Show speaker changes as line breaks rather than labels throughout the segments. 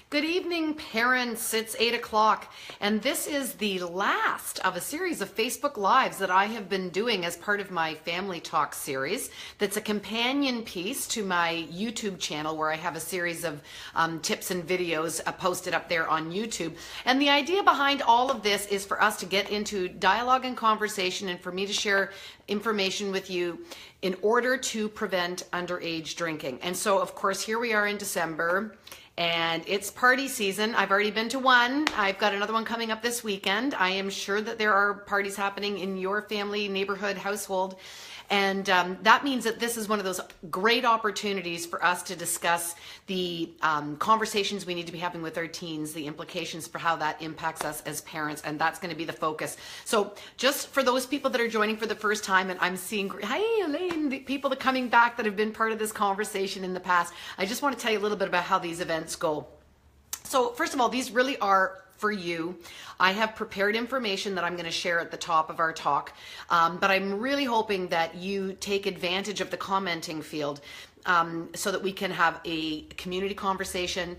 Good evening, parents. It's 8 o'clock, and this is the last of a series of Facebook Lives that I have been doing as part of my Family Talk series. That's a companion piece to my YouTube channel where I have a series of tips and videos posted up there on YouTube. And the idea behind all of this is for us to get into dialogue and conversation and for me to share information with you in order to prevent underage drinking. And so, of course, here we are in December. And it's party season. I've already been to one. I've got another one coming up this weekend. I am sure that there are parties happening in your family, neighborhood, household. And that means that this is one of those great opportunities for us to discuss the conversations we need to be having with our teens, the implications for how that impacts us as parents, and that's going to be the focus. So just for those people that are joining for the first time, and I'm seeing, hi Elaine, the people that are coming back that have been part of this conversation in the past, I just want to tell you a little bit about how these events go. So first of all, these really are for you. I have prepared information that I'm going to share at the top of our talk, but I'm really hoping that you take advantage of the commenting field so that we can have a community conversation.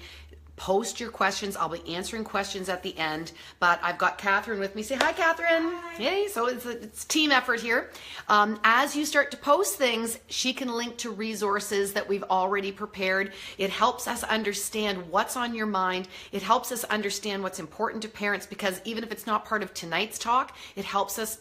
Post your questions. I'll be answering questions at the end, but I've got Catherine with me. Say hi, Catherine. Hi. Hey, so it's a team effort here. As you start to post things, she can link to resources that we've already prepared. It helps us understand what's on your mind. It helps us understand what's important to parents, because even if it's not part of tonight's talk, it helps us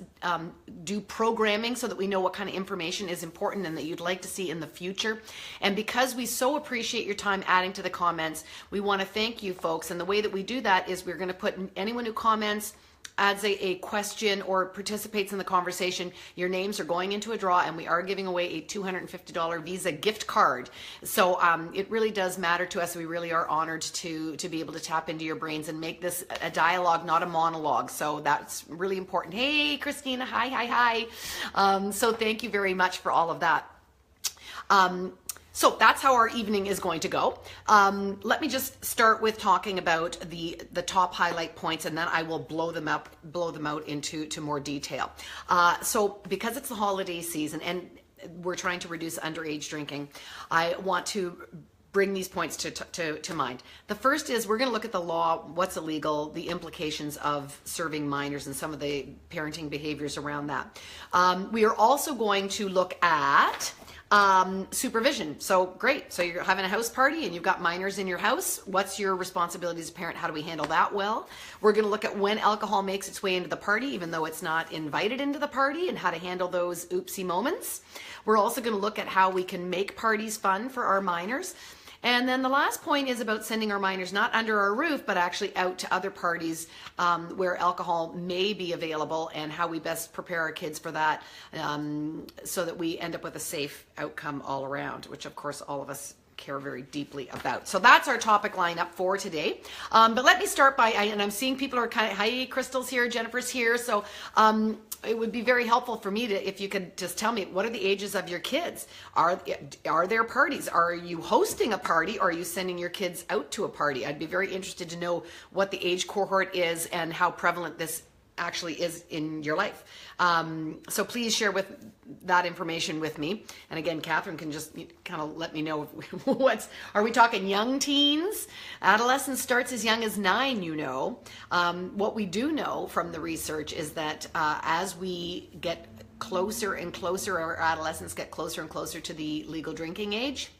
do programming so that we know what kind of information is important and that you'd like to see in the future. And because we so appreciate your time adding to the comments, we want to thank you folks. And the way that we do that is we're going to put anyone who comments, adds a question, or participates in the conversation, your names are going into a draw, and we are giving away a $250 Visa gift card. So it really does matter to us. We really are honored to be able to tap into your brains and make this a dialogue, not a monologue. So that's really important. Hey, Christina, hi. So thank you very much for all of that. So that's how our evening is going to go. Let me just start with talking about the top highlight points, and then I will blow them out into more detail. So because it's the holiday season and we're trying to reduce underage drinking, I want to bring these points to mind. The first is we're going to look at the law, what's illegal, the implications of serving minors and some of the parenting behaviors around that. We are also going to look at supervision. So great. So you're having a house party and you've got minors in your house. What's your responsibility as a parent? How do we handle that well? We're going to look at when alcohol makes its way into the party, even though it's not invited into the party, and how to handle those oopsie moments. We're also going to look at how we can make parties fun for our minors. And then the last point is about sending our minors not under our roof, but actually out to other parties where alcohol may be available, and how we best prepare our kids for that so that we end up with a safe outcome all around, which of course all of us care very deeply about. So that's our topic lineup for today. But let me start by, and I'm seeing people are kind of, hi, Crystal's here, Jennifer's here. So it would be very helpful for me if you could just tell me, what are the ages of your kids? Are there parties? Are you hosting a party, or are you sending your kids out to a party? I'd be very interested to know what the age cohort is and how prevalent this actually is in your life. So please share that information with me. And again, Catherine can just kind of let me know are we talking young teens? Adolescence starts as young as 9, you know. What we do know from the research is that as we get closer and closer, our adolescents get closer and closer to the legal drinking age,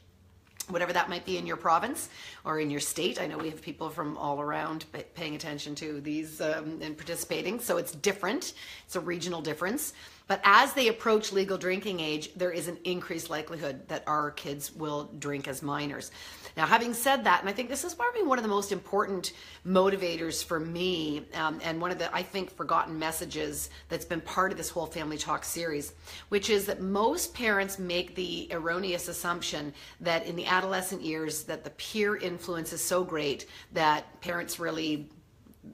whatever that might be in your province or in your state. I know we have people from all around paying attention to these and participating, so it's different. It's a regional difference. But as they approach legal drinking age, there is an increased likelihood that our kids will drink as minors. Now, having said that, and I think this is probably one of the most important motivators for me, and one of the, I think, forgotten messages that's been part of this whole Family Talk series, which is that most parents make the erroneous assumption that in the adolescent years that the peer influence is so great that parents really,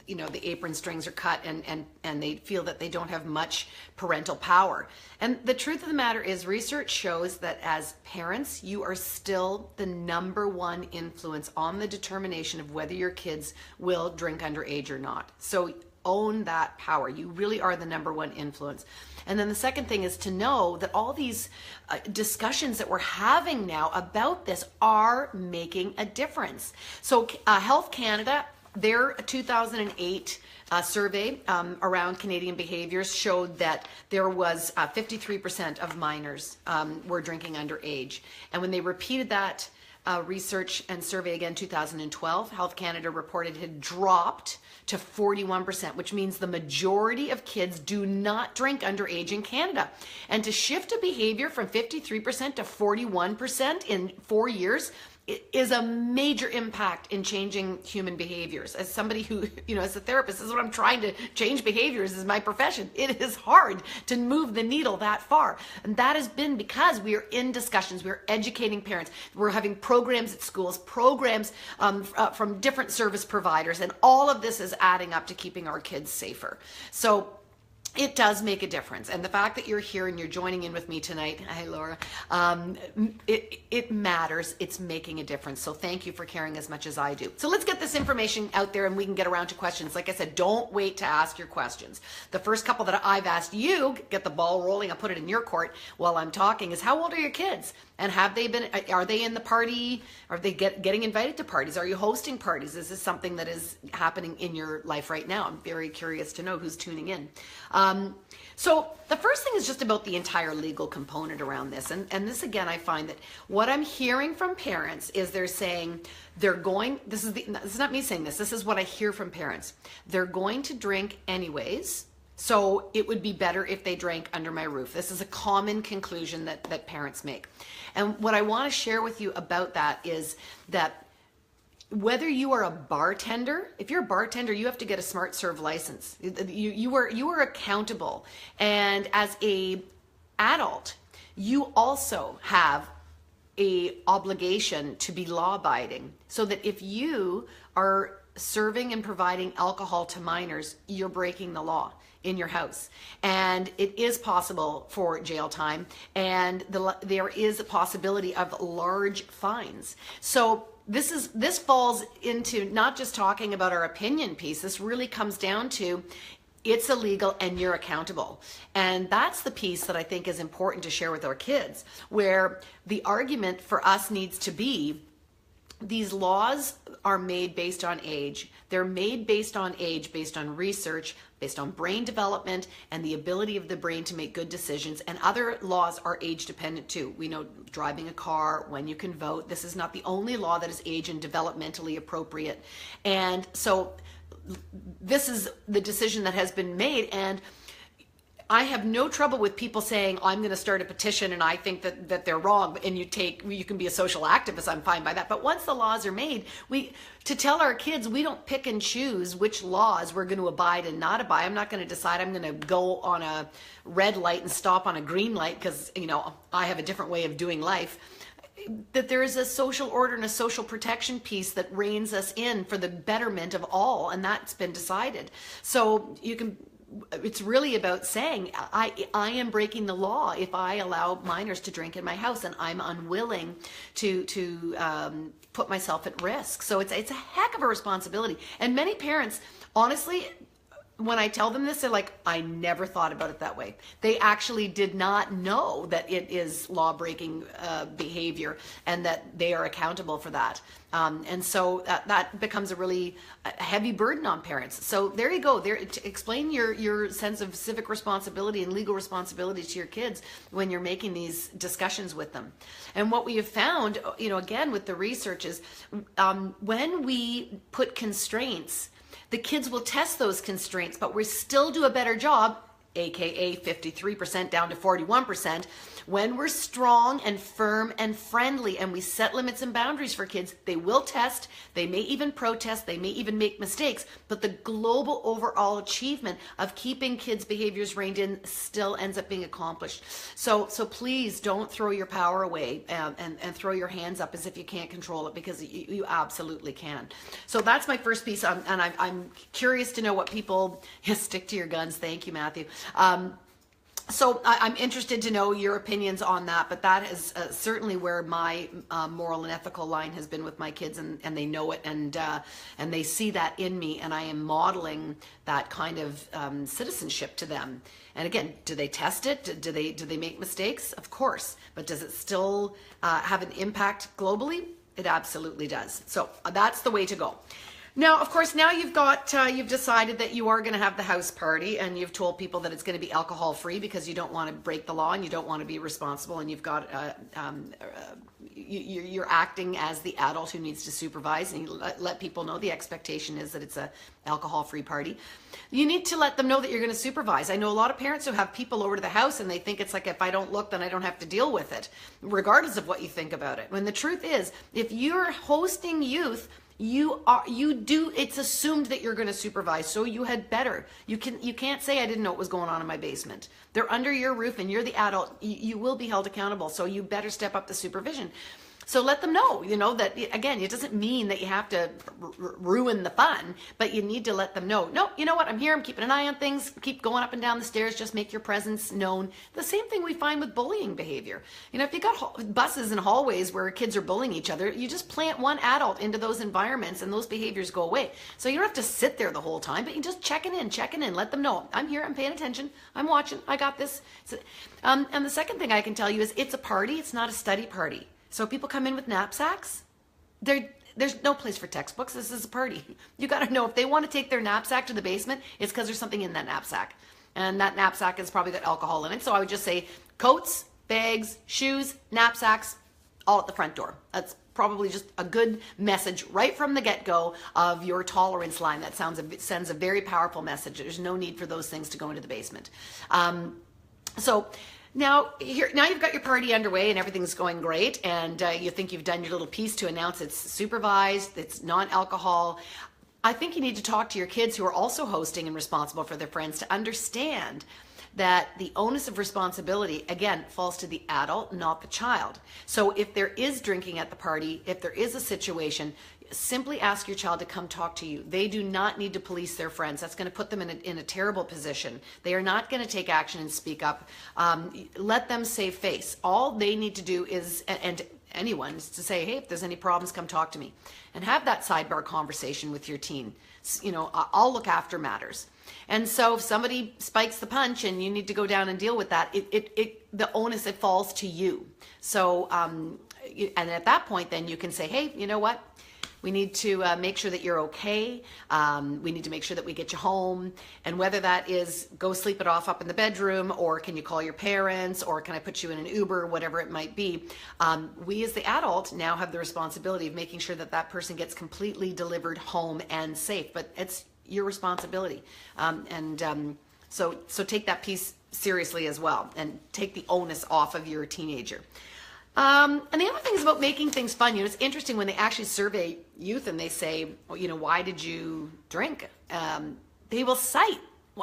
you know, the apron strings are cut and they feel that they don't have much parental power. And the truth of the matter is, research shows that as parents, you are still the #1 influence on the determination of whether your kids will drink underage or not. So own that power. You really are the number one influence. And then the second thing is to know that all these discussions that we're having now about this are making a difference. So Health Canada, their 2008 survey around Canadian behaviors showed that there was 53% of minors were drinking underage. And when they repeated that research and survey again 2012, Health Canada reported it had dropped to 41%, which means the majority of kids do not drink underage in Canada. And to shift a behavior from 53% to 41% in 4 years is a major impact in changing human behaviors. As somebody who, as a therapist, this is what I'm trying to change behaviors, is my profession. It is hard to move the needle that far. And that has been because we are in discussions, we're educating parents, we're having programs at schools, programs from different service providers, and all of this is adding up to keeping our kids safer. So it does make a difference. And the fact that you're here and you're joining in with me tonight, hi Laura, it matters. It's making a difference. So thank you for caring as much as I do. So let's get this information out there and we can get around to questions. Like I said, don't wait to ask your questions. The first couple that I've asked you, get the ball rolling, I'll put it in your court while I'm talking, is how old are your kids? And are they in the party? Are they getting invited to parties? Are you hosting parties? Is this something that is happening in your life right now? I'm very curious to know who's tuning in. So the first thing is just about the entire legal component around this. And this, again, I find that what I'm hearing from parents is they're saying this is not me saying this is what I hear from parents. They're going to drink anyways. So it would be better if they drank under my roof. This is a common conclusion that parents make. And what I want to share with you about that is that whether you are a bartender, if you're a bartender, you have to get a Smart Serve license. You are accountable. And as a adult, you also have a obligation to be law abiding, so that if you are serving and providing alcohol to minors, you're breaking the law in your house. And it is possible for jail time, and there is a possibility of large fines. So this falls into not just talking about our opinion piece. This really comes down to it's illegal and you're accountable. And that's the piece that I think is important to share with our kids, where the argument for us needs to be these laws are made based on age. They're made based on age, based on research, based on brain development and the ability of the brain to make good decisions. And other laws are age dependent too. We know driving a car, when you can vote. This is not the only law that is age and developmentally appropriate. And so this is the decision that has been made. And I have no trouble with people saying, I'm going to start a petition and I think that they're wrong, and you can be a social activist, I'm fine by that. But once the laws are made, to tell our kids, we don't pick and choose which laws we're going to abide and not abide. I'm not going to decide I'm going to go on a red light and stop on a green light because, I have a different way of doing life. That there is a social order and a social protection piece that reins us in for the betterment of all, and that's been decided. So it's really about saying, I am breaking the law if I allow minors to drink in my house, and I'm unwilling to put myself at risk. So it's a heck of a responsibility. And many parents, honestly, when I tell them this, they're like, I never thought about it that way. They actually did not know that it is law-breaking behavior and that they are accountable for that. And so that becomes a really heavy burden on parents. So there you go. Explain your sense of civic responsibility and legal responsibility to your kids when you're making these discussions with them. And what we have found, again, with the research is when we put constraints, the kids will test those constraints, but we still do a better job, aka 53% down to 41%, when we're strong and firm and friendly and we set limits and boundaries for kids. They will test, they may even protest, they may even make mistakes, but the global overall achievement of keeping kids' behaviors reined in still ends up being accomplished. So please don't throw your power away and throw your hands up as if you can't control it, because you absolutely can. So that's my first piece, and I'm curious to know what people stick to your guns. Thank you, Matthew. So I'm interested to know your opinions on that, but that is certainly where my moral and ethical line has been with my kids, and they know it, and they see that in me, and I am modeling that kind of citizenship to them. And again, do they test it? Do they make mistakes? Of course, but does it still have an impact globally? It absolutely does. So that's the way to go. Now, of course, now you've decided that you are going to have the house party, and you've told people that it's going to be alcohol free because you don't want to break the law and you don't want to be responsible, and you've got you're acting as the adult who needs to supervise, and you let people know the expectation is that it's a alcohol free party. You need to let them know that you're going to supervise. I know a lot of parents who have people over to the house and they think it's like, if I don't look, then I don't have to deal with it, regardless of what you think about it. When the truth is, if you're hosting youth, it's assumed that you're going to supervise, so you had better. You can't say I didn't know what was going on in my basement. They're under your roof and you're the adult. You will be held accountable, so you better step up the supervision. So let them know, that, again, it doesn't mean that you have to ruin the fun, but you need to let them know, no, you know what, I'm here, I'm keeping an eye on things, keep going up and down the stairs, just make your presence known. The same thing we find with bullying behavior. If you got buses and hallways where kids are bullying each other, you just plant one adult into those environments and those behaviors go away. So you don't have to sit there the whole time, but you just checking in, let them know, I'm here, I'm paying attention, I'm watching, I got this. And the second thing I can tell you is it's a party, it's not a study party. So people come in with knapsacks. There's no place for textbooks. This is a party. You got to know if they want to take their knapsack to the basement, it's because there's something in that knapsack. And that knapsack has probably got alcohol in it. So I would just say coats, bags, shoes, knapsacks, all at the front door. That's probably just a good message right from the get-go of your tolerance line. That sends a very powerful message. There's no need for those things to go into the basement. Now you've got your party underway and everything's going great, and you think you've done your little piece to announce it's supervised, it's non-alcohol. I think you need to talk to your kids who are also hosting and responsible for their friends to understand that the onus of responsibility, again, falls to the adult, not the child. So if there is drinking at the party, if there is a situation, simply ask your child to come talk to you. They do not need to police their friends. That's going to put them in a terrible position. They are not going to take action and speak up. Let them save face. All they need to do is, and anyone, is to say, hey, if there's any problems, come talk to me. And have that sidebar conversation with your teen. I'll look after matters. And so if somebody spikes the punch and you need to go down and deal with that, the onus, it falls to you. So, and at that point, then you can say, hey, you know what? We need to make sure that you're okay. We need to make sure that we get you home. And whether that is go sleep it off up in the bedroom, or can you call your parents, or can I put you in an Uber, whatever it might be. We as the adult now have the responsibility of making sure that that person gets completely delivered home and safe. But it's your responsibility. So take that piece seriously as well, and take the onus off of your teenager. And the other thing is about making things fun. It's interesting when they actually survey youth and they say, why did you drink? They will cite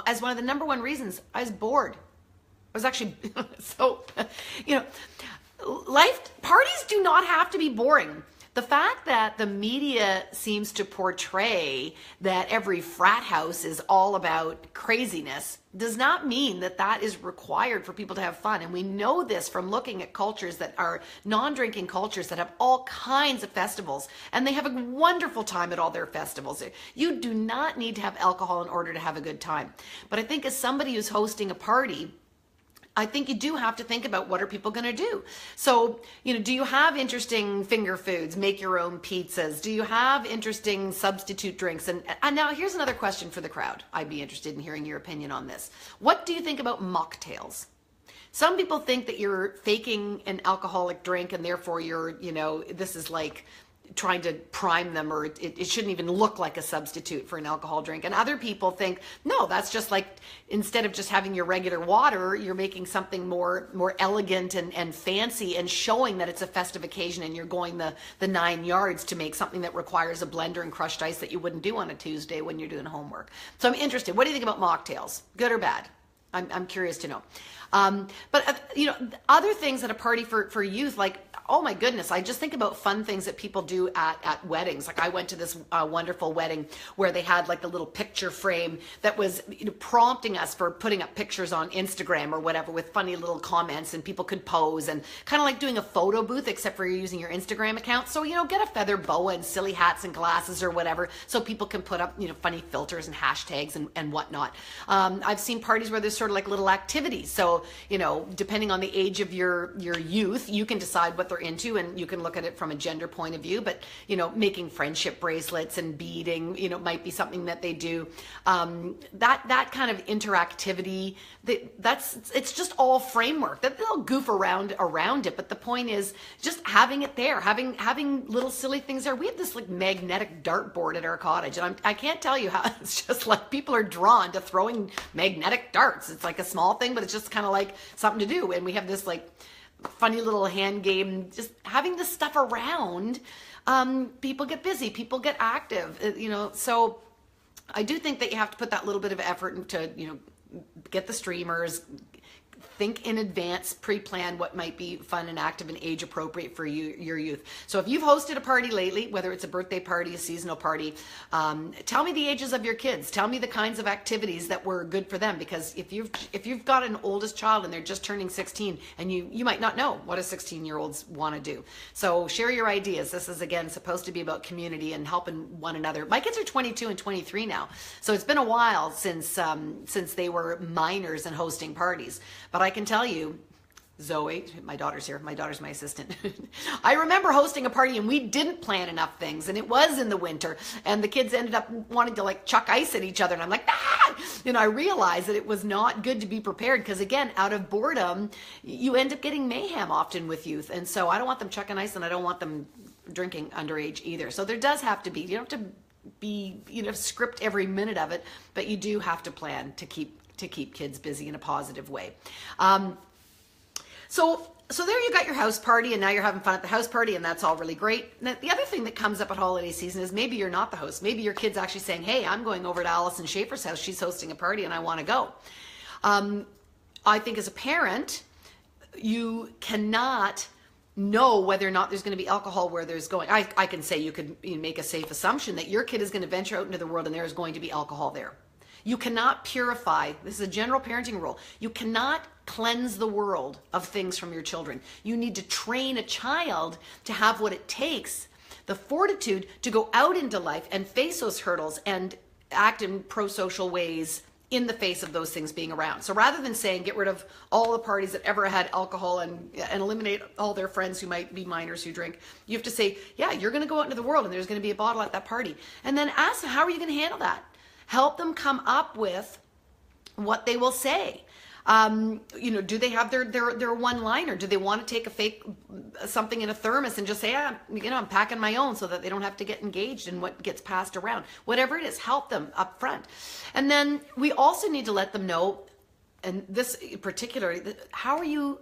as one of the number one reasons, I was bored. I was actually, parties do not have to be boring. The fact that the media seems to portray that every frat house is all about craziness does not mean that that is required for people to have fun. And we know this from looking at cultures that are non-drinking cultures that have all kinds of festivals, and they have a wonderful time at all their festivals. You do not need to have alcohol in order to have a good time. But I think as somebody who's hosting a party, I think you do have to think about what are people going to do. So, do you have interesting finger foods, make your own pizzas? Do you have interesting substitute drinks? And now here's another question for the crowd. I'd be interested in hearing your opinion on this. What do you think about mocktails? Some people think that you're faking an alcoholic drink and therefore you're, this is like trying to prime them, or it shouldn't even look like a substitute for an alcohol drink. And other people think, no, that's just like, instead of just having your regular water, you're making something more elegant and fancy, and showing that it's a festive occasion and you're going the 9 yards to make something that requires a blender and crushed ice that you wouldn't do on a Tuesday when you're doing homework. So I'm interested. What do you think about mocktails? Good or bad? I'm curious to know. But other things at a party for youth, like, oh my goodness, I just think about fun things that people do at weddings. Like I went to this wonderful wedding where they had like the little picture frame that was prompting us for putting up pictures on Instagram or whatever with funny little comments, and people could pose, and kind of like doing a photo booth, except for you're using your Instagram account. So, get a feather boa and silly hats and glasses or whatever, so people can put up, funny filters and hashtags and whatnot. I've seen parties where there's sort of like little activities. So, depending on the age of your youth, you can decide what they're into, and you can look at it from a gender point of view. But making friendship bracelets and beading might be something that they do. That kind of interactivity, it's just all framework that they'll goof around it, but the point is just having it there, having little silly things there. We have this like magnetic dartboard at our cottage, and I can't tell you how it's just like people are drawn to throwing magnetic darts. It's like a small thing, but it's just kind of like something to do. And we have this like funny little hand game, just having this stuff around. People get busy, people get active, so I do think that you have to put that little bit of effort into, get the streamers, think in advance, pre-plan what might be fun and active and age appropriate for your youth. So if you've hosted a party lately, whether it's a birthday party, a seasonal party, tell me the ages of your kids. Tell me the kinds of activities that were good for them, because if you've got an oldest child and they're just turning 16, and you might not know what a 16-year-olds want to do. So share your ideas. This is again supposed to be about community and helping one another. My kids are 22 and 23 now, so it's been a while since they were minors and hosting parties. But I can tell you, Zoe, my daughter's here, my daughter's my assistant. I remember hosting a party and we didn't plan enough things, and it was in the winter, and the kids ended up wanting to like chuck ice at each other, and I'm like, ah! I realized that it was not good to be prepared, because again, out of boredom, you end up getting mayhem often with youth, and so I don't want them chucking ice, and I don't want them drinking underage either. So there does have to be, you don't have to be, script every minute of it, but you do have to plan to keep kids busy in a positive way. So there you got your house party, and now you're having fun at the house party, and that's all really great. Now, the other thing that comes up at holiday season is maybe you're not the host. Maybe your kid's actually saying, hey, I'm going over to Allison Schaefer's house. She's hosting a party and I want to go. I think as a parent, you cannot know whether or not there's going to be alcohol where there's going. I can say you could make a safe assumption that your kid is going to venture out into the world and there is going to be alcohol there. You cannot purify, this is a general parenting rule, you cannot cleanse the world of things from your children. You need to train a child to have what it takes, the fortitude to go out into life and face those hurdles and act in pro-social ways in the face of those things being around. So rather than saying get rid of all the parties that ever had alcohol and eliminate all their friends who might be minors who drink, you have to say, yeah, you're going to go out into the world and there's going to be a bottle at that party. And then ask them, how are you going to handle that? Help them come up with what they will say. Do they have their one-liner? Do they want to take a fake something in a thermos and just say, I'm packing my own, so that they don't have to get engaged in what gets passed around? Whatever it is, help them up front. And then we also need to let them know, and this particularly, how are you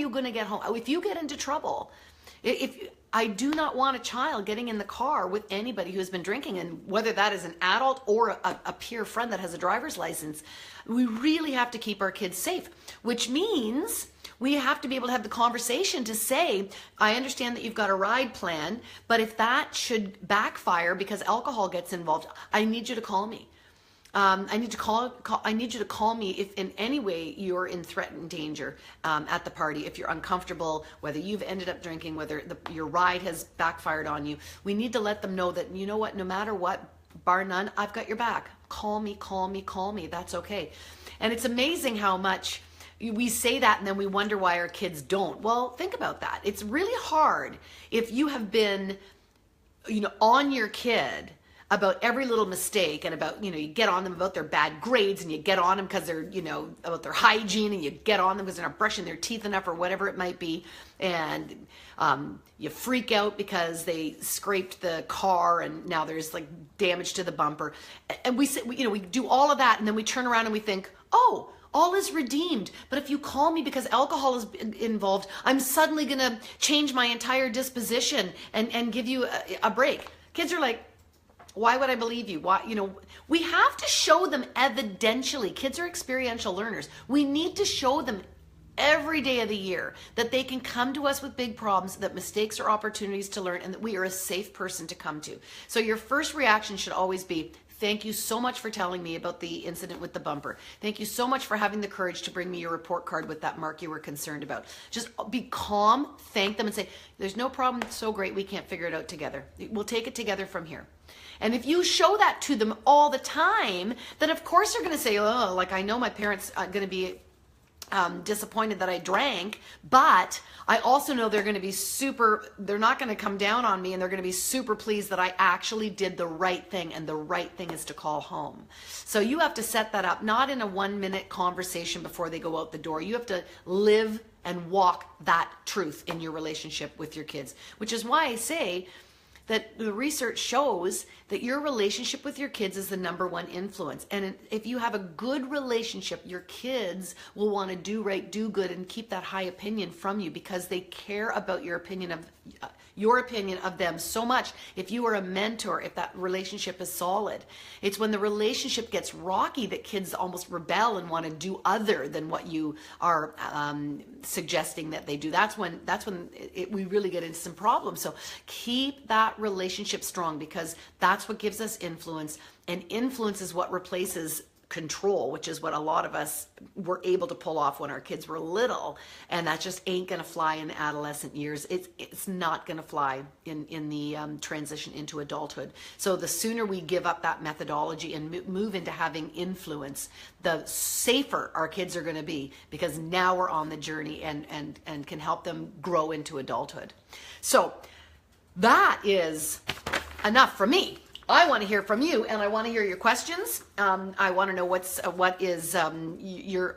going to get home if you get into trouble? I do not want a child getting in the car with anybody who's been drinking, and whether that is an adult or a peer friend that has a driver's license, we really have to keep our kids safe, which means we have to be able to have the conversation to say, I understand that you've got a ride plan, but if that should backfire because alcohol gets involved, I need you to call me. I need you to call me if in any way you're in threatened danger at the party. If you're uncomfortable, whether you've ended up drinking, whether your ride has backfired on you, we need to let them know that, you know what, no matter what, bar none, I've got your back. Call me, call me, call me. That's okay. And it's amazing how much we say that and then we wonder why our kids don't. Well, think about that. It's really hard if you have been, on your kid about every little mistake, and about, you get on them about their bad grades, and you get on them because they're, about their hygiene, and you get on them because they're not brushing their teeth enough or whatever it might be. And you freak out because they scraped the car and now there's like damage to the bumper. And we say, we do all of that, and then we turn around and we think, oh, all is redeemed. But if you call me because alcohol is involved, I'm suddenly going to change my entire disposition and give you a break. Kids are like, why would I believe you? Why, we have to show them evidentially. Kids are experiential learners. We need to show them every day of the year, that they can come to us with big problems, that mistakes are opportunities to learn, and that we are a safe person to come to. So your first reaction should always be, thank you so much for telling me about the incident with the bumper. Thank you so much for having the courage to bring me your report card with that mark you were concerned about. Just be calm, thank them, and say, there's no problem, it's so great, we can't figure it out together. We'll take it together from here. And if you show that to them all the time, then of course they're going to say, oh, like I know my parents are going to be disappointed that I drank, but I also know they're going to be they're not going to come down on me, and they're going to be super pleased that I actually did the right thing, and the right thing is to call home. So you have to set that up, not in a 1-minute conversation before they go out the door. You have to live and walk that truth in your relationship with your kids, which is why I say that the research shows that your relationship with your kids is the #1 influence. And if you have a good relationship, your kids will want to do right, do good, and keep that high opinion from you, because they care about your opinion of them so much. If you are a mentor, if that relationship is solid, it's when the relationship gets rocky that kids almost rebel and want to do other than what you are suggesting that they do. That's when we really get into some problems. So keep that relationship strong, because that's what gives us influence, and influence is what replaces control, which is what a lot of us were able to pull off when our kids were little, and that just ain't gonna fly in the adolescent years. It's not gonna fly in the transition into adulthood. So the sooner we give up that methodology and move into having influence, the safer our kids are gonna be, because now we're on the journey and can help them grow into adulthood. So that is enough for me. I want to hear from you, and I want to hear your questions. I want to know what is your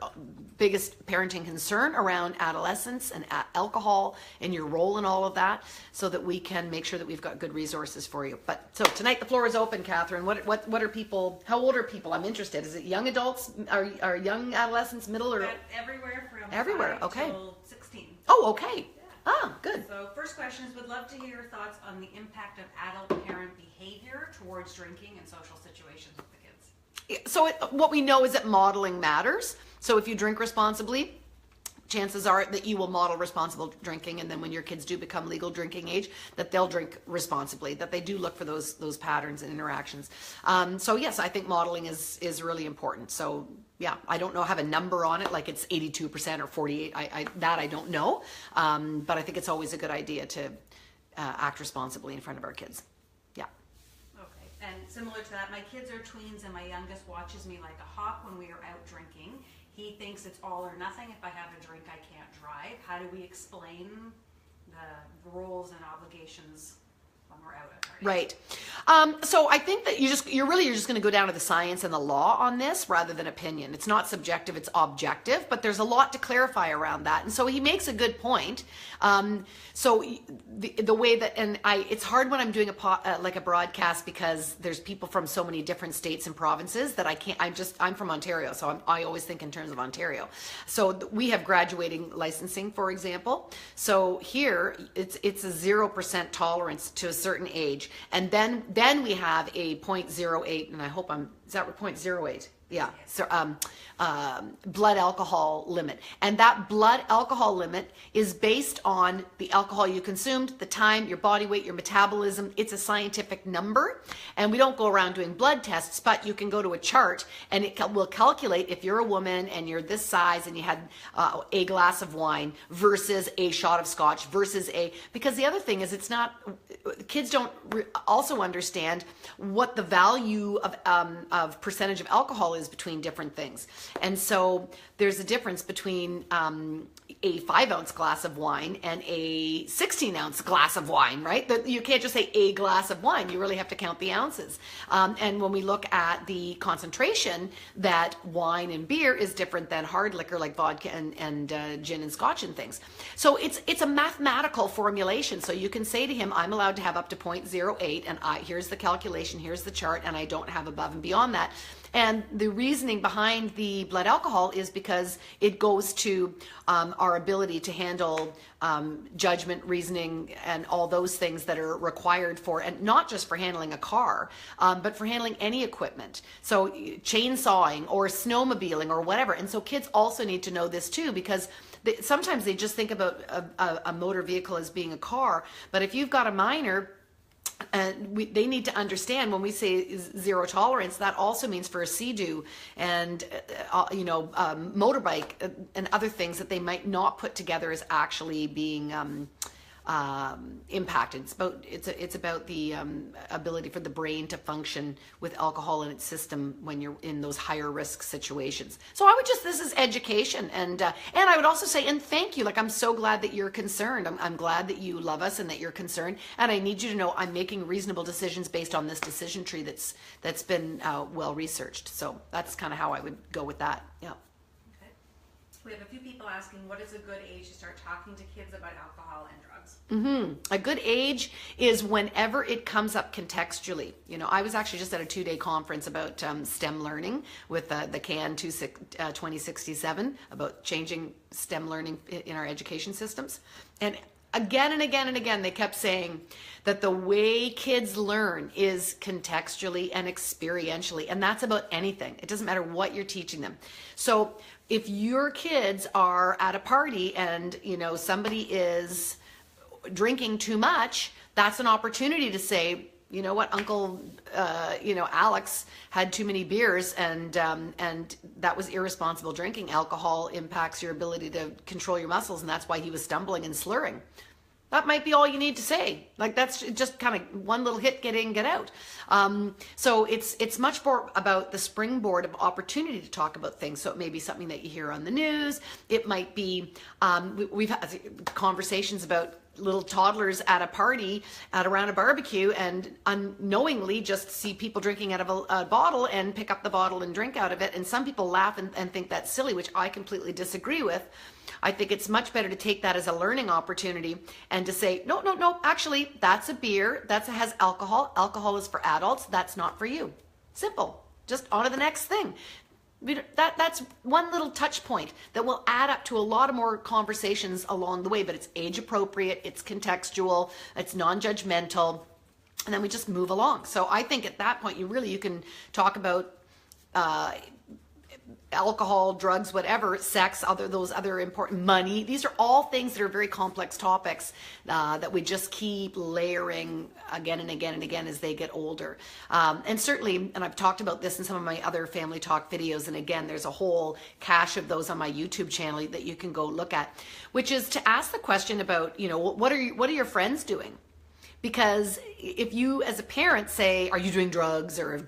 biggest parenting concern around adolescence and alcohol, and your role in all of that, so that we can make sure that we've got good resources for you. But so tonight the floor is open, Catherine. What are people? How old are people? I'm interested. Is it young adults? Are young adolescents, middle, or
everywhere from
everywhere?
5
Okay.
till 16.
Oh, okay. Ah, good.
So first question is, would love to hear your thoughts on the impact of adult parent behavior towards drinking and social situations with the kids.
So what we know is that modeling matters. So if you drink responsibly, chances are that you will model responsible drinking, and then when your kids do become legal drinking age, that they'll drink responsibly, that they do look for those patterns and interactions. So yes, I think modeling is really important. So yeah, I don't know, have a number on it, like it's 82% or 48. I don't know, but I think it's always a good idea to act responsibly in front of our kids. Yeah.
Okay, and similar to that, my kids are tweens, and my youngest watches me like a hawk when we are out drinking. He thinks it's all or nothing. If I have a drink, I can't drive. How do we explain the roles and obligations when we're out at parties?
Right. So I think that you're just going to go down to the science and the law on this rather than opinion. It's not subjective, it's objective, but there's a lot to clarify around that. And so he makes a good point. So the way that, it's hard when I'm doing like a broadcast, because there's people from so many different states and provinces that I'm from Ontario. So I always think in terms of Ontario. So we have graduating licensing, for example. So here it's a 0% tolerance to a certain age. And then we have a 0.08, and I hope is that 0.08? Yeah. So blood alcohol limit. And that blood alcohol limit is based on the alcohol you consumed, the time, your body weight, your metabolism. It's a scientific number. And we don't go around doing blood tests, but you can go to a chart, and it will calculate if you're a woman and you're this size and you had a glass of wine versus a shot of scotch versus because the other thing is, kids don't also understand what the value of percentage of alcohol is between different things. And so there's a difference between a 5-ounce glass of wine and a 16-ounce glass of wine, right? You can't just say a glass of wine. You really have to count the ounces. And when we look at the concentration, that wine and beer is different than hard liquor like vodka and gin and scotch and things. So it's a mathematical formulation. So you can say to him, I'm allowed to have up to 0.08, and here's the calculation, here's the chart, and I don't have above and beyond that. And the reasoning behind the blood alcohol is because it goes to our ability to handle judgment, reasoning, and all those things that are required for, and not just for handling a car, but for handling any equipment. So chainsawing or snowmobiling or whatever. And so kids also need to know this too, because sometimes they just think about a motor vehicle as being a car. But if you've got a minor, they need to understand when we say zero tolerance, that also means for a Sea-Doo and motorbike and other things that they might not put together as actually being impacted. It's about the ability for the brain to function with alcohol in its system when you're in those higher risk situations. So this is education, and I would also say, and thank you. Like, I'm so glad that you're concerned. I'm glad that you love us and that you're concerned. And I need you to know I'm making reasonable decisions based on this decision tree that's been well researched. So that's kind of how I would go with that. Yeah.
We have a few people asking, what is a good age to start talking to kids about alcohol and drugs?
A good age is whenever it comes up contextually. I was actually just at a 2-day conference about STEM learning with the CAN 2067 about changing STEM learning in our education systems. And again and again and again, they kept saying that the way kids learn is contextually and experientially, and that's about anything. It doesn't matter what you're teaching them. So if your kids are at a party and somebody is drinking too much, that's an opportunity to say, you know what, Uncle, Alex had too many beers, and that was irresponsible drinking. Alcohol impacts your ability to control your muscles, and that's why he was stumbling and slurring. That might be all you need to say. Like, that's just kind of one little hit, get in, get out. So it's much more about the springboard of opportunity to talk about things. So it may be something that you hear on the news. It might be, we've had conversations about little toddlers at a party around a barbecue and unknowingly just see people drinking out of a bottle and pick up the bottle and drink out of it. And some people laugh and think that's silly, which I completely disagree with. I think it's much better to take that as a learning opportunity and to say, no, actually, that's a beer, has alcohol. Alcohol is for adults. That's not for you. Simple. Just on to the next thing. That's one little touch point that will add up to a lot of more conversations along the way, but it's age appropriate, it's contextual, it's non-judgmental, and then we just move along. So I think at that point, you can talk about alcohol, drugs, whatever, sex, those other important, money. These are all things that are very complex topics that we just keep layering again and again and again as they get older. And certainly, and I've talked about this in some of my other family talk videos, and again, there's a whole cache of those on my YouTube channel that you can go look at, which is to ask the question about, what are your friends doing? Because if you as a parent say, are you doing drugs or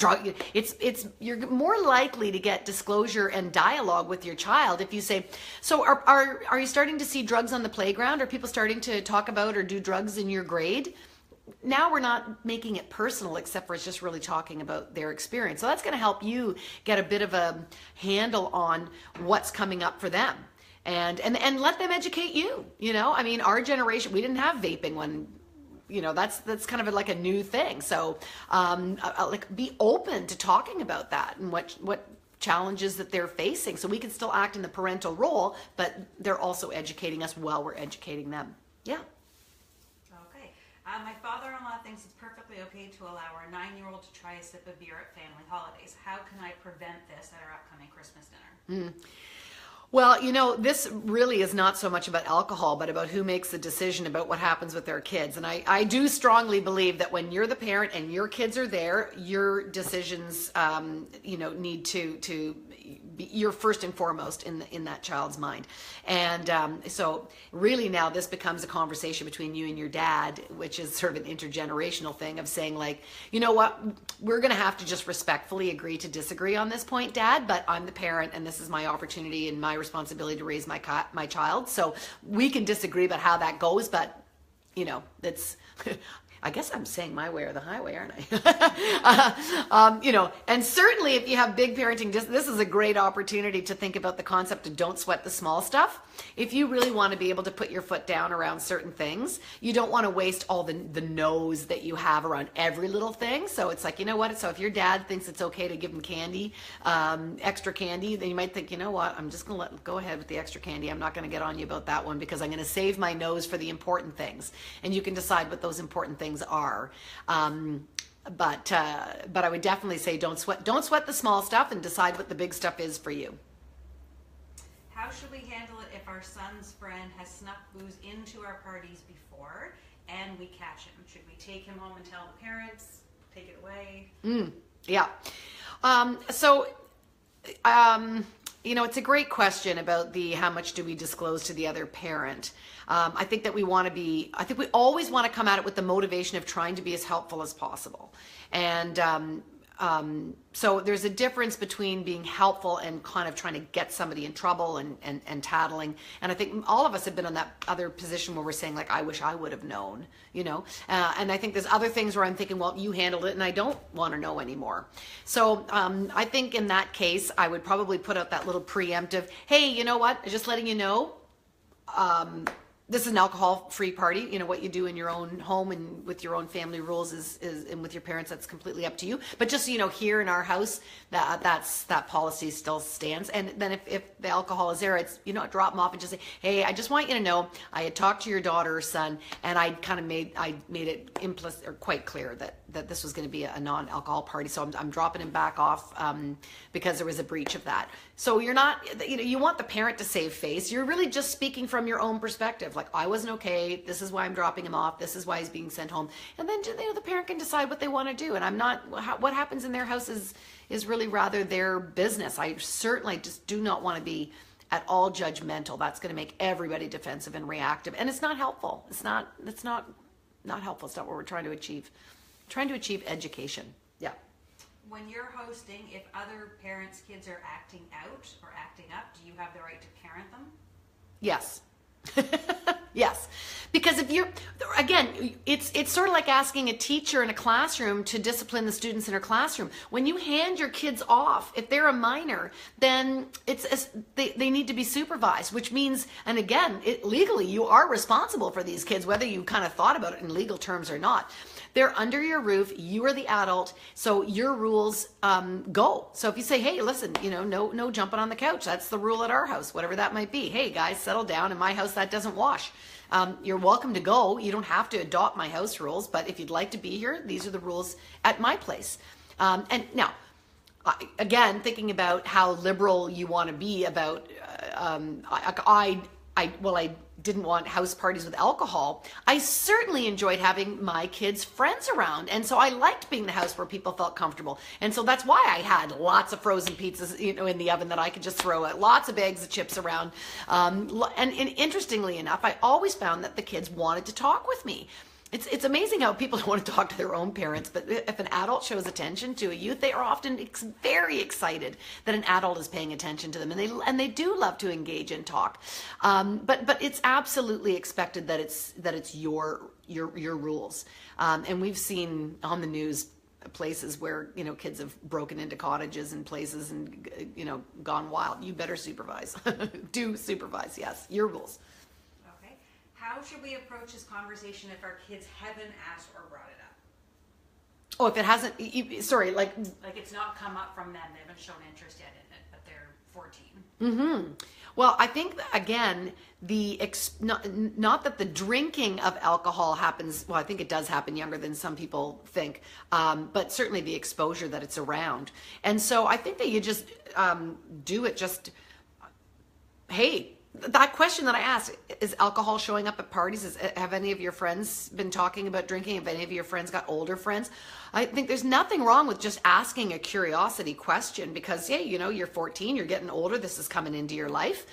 you're more likely to get disclosure and dialogue with your child if you say, so are you starting to see drugs on the playground? Are people starting to talk about or do drugs in your grade? Now we're not making it personal, except for it's just really talking about their experience. So that's going to help you get a bit of a handle on what's coming up for them. And let them educate you. I mean, our generation, we didn't have vaping when, that's kind of like a new thing. So be open to talking about that and what challenges that they're facing, so we can still act in the parental role, but they're also educating us while we're educating them. Yeah.
Okay. My father-in-law thinks it's perfectly okay to allow our 9-year-old to try a sip of beer at family holidays. How can I prevent this at our upcoming Christmas dinner?
Well, this really is not so much about alcohol, but about who makes the decision about what happens with their kids. And I do strongly believe that when you're the parent and your kids are there, your decisions, need to be, you're first and foremost in that child's mind. And so really now this becomes a conversation between you and your dad, which is sort of an intergenerational thing of saying, like, you know what, we're going to have to just respectfully agree to disagree on this point, Dad, but I'm the parent and this is my opportunity and my responsibility to raise my child. So we can disagree about how that goes, but that's I guess I'm saying my way or the highway, aren't I? And certainly if you have big parenting, this is a great opportunity to think about the concept of don't sweat the small stuff. if you really want to be able to put your foot down around certain things, you don't want to waste all the no's that you have around every little thing. So it's like, you know what? So if your dad thinks it's okay to give him candy, extra candy, then you might think, you know what? I'm just going to go ahead with the extra candy. I'm not going to get on you about that one because I'm going to save my nose for the important things. And you can decide what those important things are. But I would definitely say don't sweat the small stuff and decide what the big stuff is for you.
How should we handle it if our son's friend has snuck booze into our parties before and we catch him? Should we take him home and tell the parents? Take it away?
Yeah. It's a great question about how much do we disclose to the other parent. I think that we always want to come at it with the motivation of trying to be as helpful as possible. And so there's a difference between being helpful and kind of trying to get somebody in trouble and tattling. And I think all of us have been in that other position where we're saying, like, I wish I would have known, and I think there's other things where I'm thinking, well, you handled it and I don't want to know anymore. So I think in that case, I would probably put out that little preemptive, hey, you know what? Just letting you know, this is an alcohol-free party. What you do in your own home and with your own family rules is and with your parents, that's completely up to you. But just so you know, here in our house, that policy still stands. And then if the alcohol is there, it's, drop them off and just say, hey, I just want you to know, I had talked to your daughter or son, and I made it implicit or quite clear that this was going to be a non-alcohol party. So I'm dropping him back off because there was a breach of that. So you're not, you want the parent to save face. You're really just speaking from your own perspective. Like, I wasn't okay. This is why I'm dropping him off. This is why he's being sent home. And then the parent can decide what they want to do. And what happens in their house is really rather their business. I certainly just do not want to be at all judgmental. That's going to make everybody defensive and reactive. And it's not helpful. It's not helpful. It's not what we're trying to achieve. Trying to achieve education. Yeah.
When you're hosting, if other parents' kids are acting out or acting up, do you have the right to parent them?
Yes. Yes. Because if you're, again, it's sort of like asking a teacher in a classroom to discipline the students in her classroom. When you hand your kids off, if they're a minor, then they need to be supervised, which means, and again, legally, you are responsible for these kids, whether you kind of thought about it in legal terms or not. They're under your roof. You are the adult, so your rules go. So if you say, hey, listen, no jumping on the couch. That's the rule at our house, whatever that might be. Hey, guys, settle down. In my house, that doesn't wash. You're welcome to go. You don't have to adopt my house rules, but if you'd like to be here, these are the rules at my place. And now, again, thinking about how liberal you want to be about, I didn't want house parties with alcohol. I certainly enjoyed having my kids' friends around. And so I liked being the house where people felt comfortable. And so that's why I had lots of frozen pizzas, in the oven that I could just throw out, lots of bags of chips around. And interestingly enough, I always found that the kids wanted to talk with me. It's amazing how people don't want to talk to their own parents, but if an adult shows attention to a youth, they are often very excited that an adult is paying attention to them, and they do love to engage and talk. But it's absolutely expected that it's your rules. And we've seen on the news places where kids have broken into cottages and places and gone wild. You better supervise. Do supervise. Yes, your rules.
How should we approach this conversation if our kids haven't asked or brought it up?
Oh, if it hasn't, sorry, like
it's not come up from them. They haven't shown interest yet in it, but they're 14.
Mm-hmm. Well, I think, again, not that the drinking of alcohol happens, well, I think it does happen younger than some people think, but certainly the exposure that it's around. And so I think that you just do it just, hey, that question that I asked, is alcohol showing up at parties? Have any of your friends been talking about drinking? Have any of your friends got older friends? I think there's nothing wrong with just asking a curiosity question because, yeah, you're 14, you're getting older, this is coming into your life.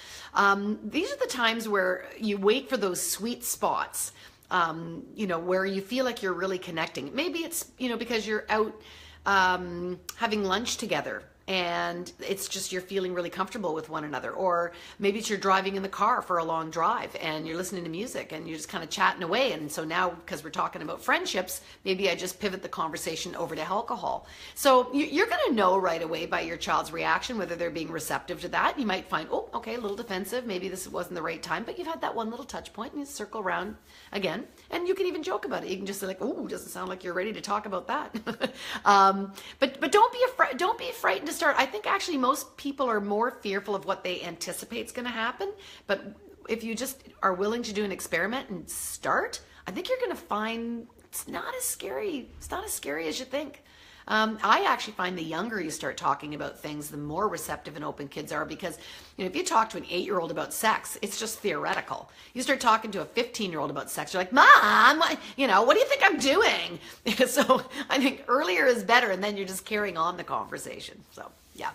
These are the times where you wait for those sweet spots, where you feel like you're really connecting. Maybe it's, because you're out having lunch together and it's just you're feeling really comfortable with one another. Or maybe it's you're driving in the car for a long drive and you're listening to music and you're just kind of chatting away, and so now, because we're talking about friendships, maybe I just pivot the conversation over to alcohol. So you're going to know right away by your child's reaction whether they're being receptive to that. You might find, oh, okay, a little defensive, maybe this wasn't the right time, but you've had that one little touch point and you circle around again, and you can even joke about it. You can just say like, oh, doesn't sound like you're ready to talk about that. But don't be frightened to start. I think actually most people are more fearful of what they anticipate is going to happen. But if you just are willing to do an experiment and start, I think you're going to find it's not as scary. It's not as scary as you think. I actually find the younger you start talking about things, the more receptive and open kids are, because if you talk to an 8-year-old about sex, it's just theoretical. You start talking to a 15-year-old about sex, you're like, Mom, what do you think I'm doing? So I think earlier is better, and then you're just carrying on the conversation. So yeah.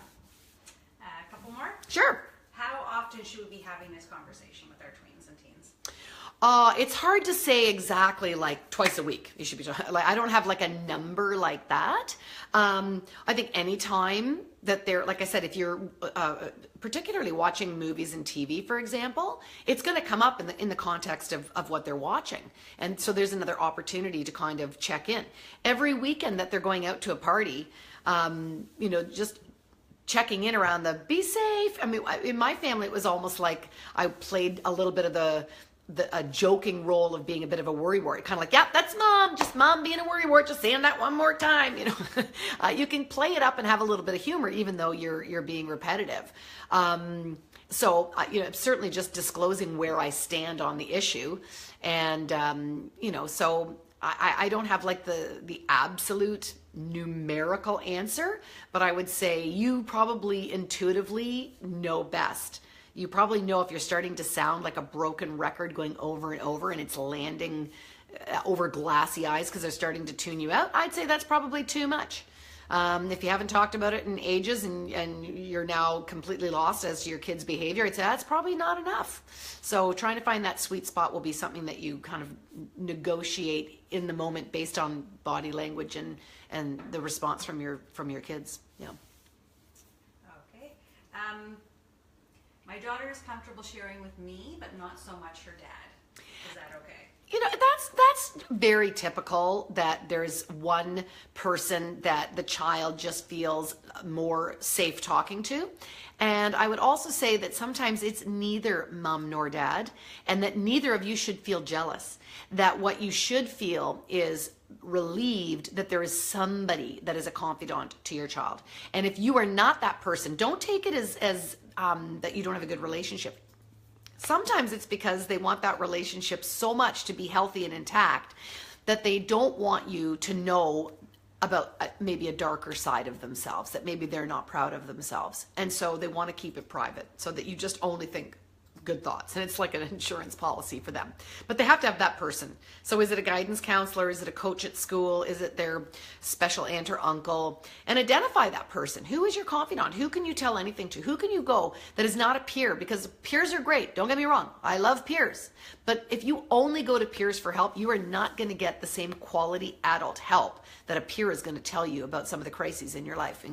A couple more?
Sure.
How often should we be having this conversation with our tweens and teens?
It's hard to say exactly, like twice a week. You should be like, I don't have like a number like that. I think anytime that they're, like I said, if you're particularly watching movies and TV, for example, it's going to come up in the context of what they're watching. And so there's another opportunity to kind of check in. Every weekend that they're going out to a party, just checking in around the be safe. I mean, in my family, it was almost like I played a little bit of a joking role of being a bit of a worrywart, kind of like, yeah, that's Mom, just Mom being a worrywart, just saying that one more time. You can play it up and have a little bit of humor, even though you're being repetitive. So certainly just disclosing where I stand on the issue, and so I don't have like the absolute numerical answer, but I would say you probably intuitively know best. You probably know if you're starting to sound like a broken record going over and over, and it's landing over glassy eyes because they're starting to tune you out. I'd say that's probably too much. If you haven't talked about it in ages and you're now completely lost as to your kid's behavior, I'd say that's probably not enough. So trying to find that sweet spot will be something that you kind of negotiate in the moment based on body language and the response from your kids. Yeah.
Okay. My daughter is comfortable sharing with me, but not so much her dad. Is that okay?
That's very typical, that there's one person that the child just feels more safe talking to. And I would also say that sometimes it's neither mom nor dad, and that neither of you should feel jealous. That what you should feel is relieved that there is somebody that is a confidant to your child. And if you are not that person, don't take it as that you don't have a good relationship. Sometimes it's because they want that relationship so much to be healthy and intact that they don't want you to know about maybe a darker side of themselves, that maybe they're not proud of themselves. And so they want to keep it private so that you just only think good thoughts, and it's like an insurance policy for them. But they have to have that person. So is it a guidance counselor? Is it a coach at school? Is it their special aunt or uncle? And identify that person. Who is your confidant? Who can you tell anything to? Who can you go that is not a peer? Because peers are great. Don't get me wrong. I love peers. But if you only go to peers for help, you are not going to get the same quality adult help that a peer is going to tell you about some of the crises in your life,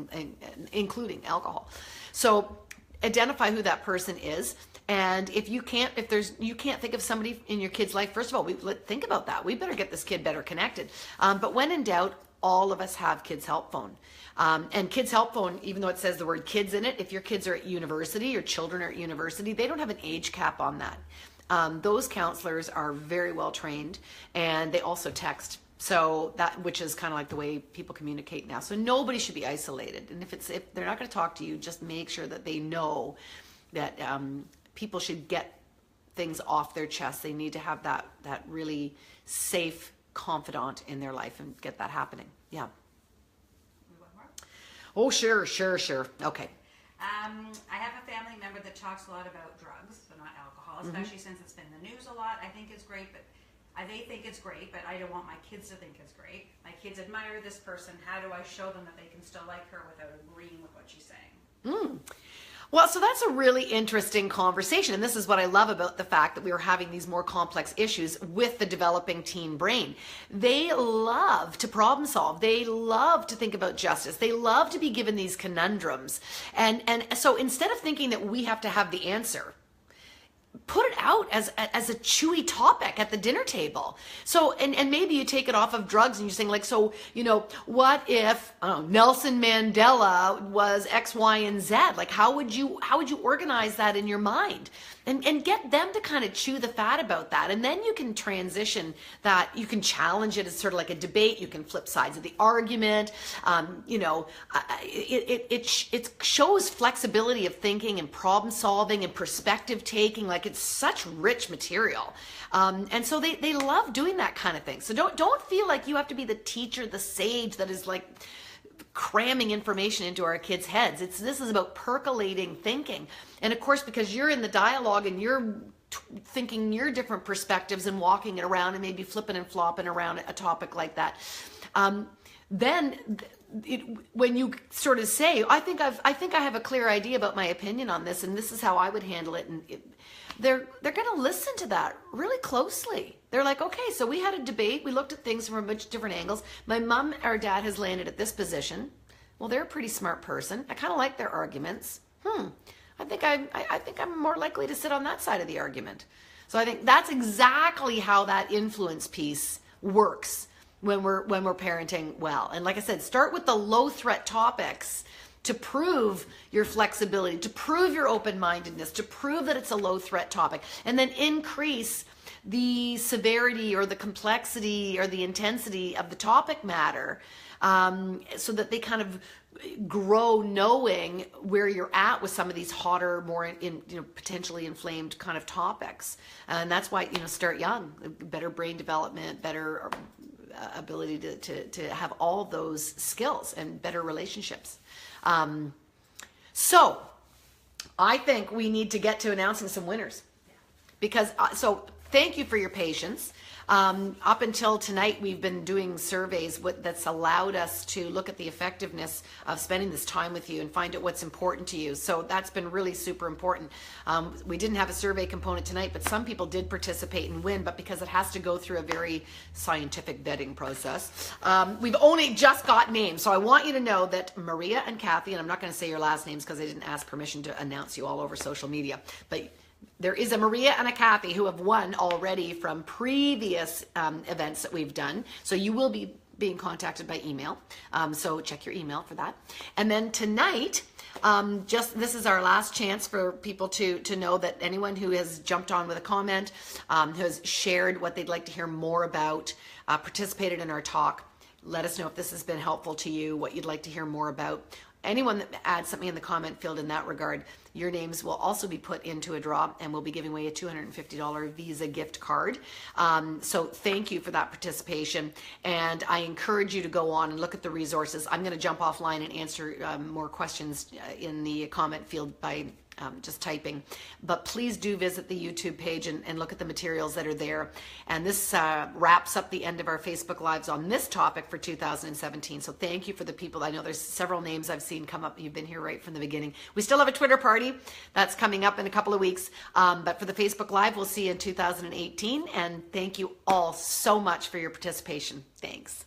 including alcohol. So identify who that person is. And if you can't think of somebody in your kid's life, first of all, think about that. We better get this kid better connected. But when in doubt, all of us have Kids Help Phone. And Kids Help Phone, even though it says the word kids in it, if your kids are at university, your children are at university, they don't have an age cap on that. Those counselors are very well trained, and they also text. So which is kind of like the way people communicate now. So nobody should be isolated. And if they're not going to talk to you, just make sure that they know that people should get things off their chest. They need to have that really safe confidant in their life and get that happening. Yeah.
We want more?
Oh, sure. Okay.
I have a family member that talks a lot about drugs, but not alcohol, especially since it's been in the news a lot. I think it's great, but they think it's great, but I don't want my kids to think it's great. My kids admire this person. How do I show them that they can still like her without agreeing with what she's saying?
Well, so that's a really interesting conversation. And this is what I love about the fact that we are having these more complex issues with the developing teen brain. They love to problem solve. They love to think about justice. They love to be given these conundrums. And so instead of thinking that we have to have the answer, put it out as a chewy topic at the dinner table. So, and maybe you take it off of drugs and you're saying like, so, what if Nelson Mandela was X, Y, and Z? Like, how would you organize that in your mind? And get them to kind of chew the fat about that. And then you can transition that. You can challenge it as sort of like a debate. You can flip sides of the argument. It shows flexibility of thinking and problem solving and perspective taking. Like, it's such rich material. And so they love doing that kind of thing. So don't feel like you have to be the teacher, the sage that is like cramming information into our kids' heads. This is about percolating thinking. And of course, because you're in the dialogue and you're thinking your different perspectives and walking it around and maybe flipping and flopping around a topic like that, when you sort of say, I think I have a clear idea about my opinion on this, and this is how I would handle it, and they're going to listen to that really closely. They're like, okay, so we had a debate. We looked at things from a bunch of different angles. My mom or dad has landed at this position. Well, they're a pretty smart person. I kind of like their arguments. I think I'm more likely to sit on that side of the argument. So I think that's exactly how that influence piece works when we're parenting well. And like I said, start with the low threat topics to prove your flexibility, to prove your open-mindedness, to prove that it's a low threat topic, and then increase the severity or the complexity or the intensity of the topic matter, so that they kind of grow knowing where you're at with some of these hotter, more potentially inflamed kind of topics. And that's why, start young. Better brain development, better ability to have all those skills and better relationships. So I think we need to get to announcing some winners, because so thank you for your patience. Up until tonight, we've been doing surveys that's allowed us to look at the effectiveness of spending this time with you and find out what's important to you. So that's been really super important. We didn't have a survey component tonight, but some people did participate and win, but because it has to go through a very scientific vetting process, we've only just got names. So I want you to know that Maria and Kathy, and I'm not going to say your last names because I didn't ask permission to announce you all over social media, but there is a Maria and a Kathy who have won already from previous events that we've done. So you will be being contacted by email. So check your email for that. And then tonight, this is our last chance for people to know that anyone who has jumped on with a comment, who has shared what they'd like to hear more about, participated in our talk, let us know if this has been helpful to you, what you'd like to hear more about. Anyone that adds something in the comment field in that regard, your names will also be put into a draw, and we'll be giving away a $250 Visa gift card. So thank you for that participation, and I encourage you to go on and look at the resources. I'm going to jump offline and answer more questions in the comment field by just typing, but please do visit the YouTube page and look at the materials that are there. And this wraps up the end of our Facebook Lives on this topic for 2017. So thank you for the people. I know there's several names I've seen come up. You've been here right from the beginning. We still have a Twitter party that's coming up in a couple of weeks, but for the Facebook Live, we'll see you in 2018. And thank you all so much for your participation. Thanks.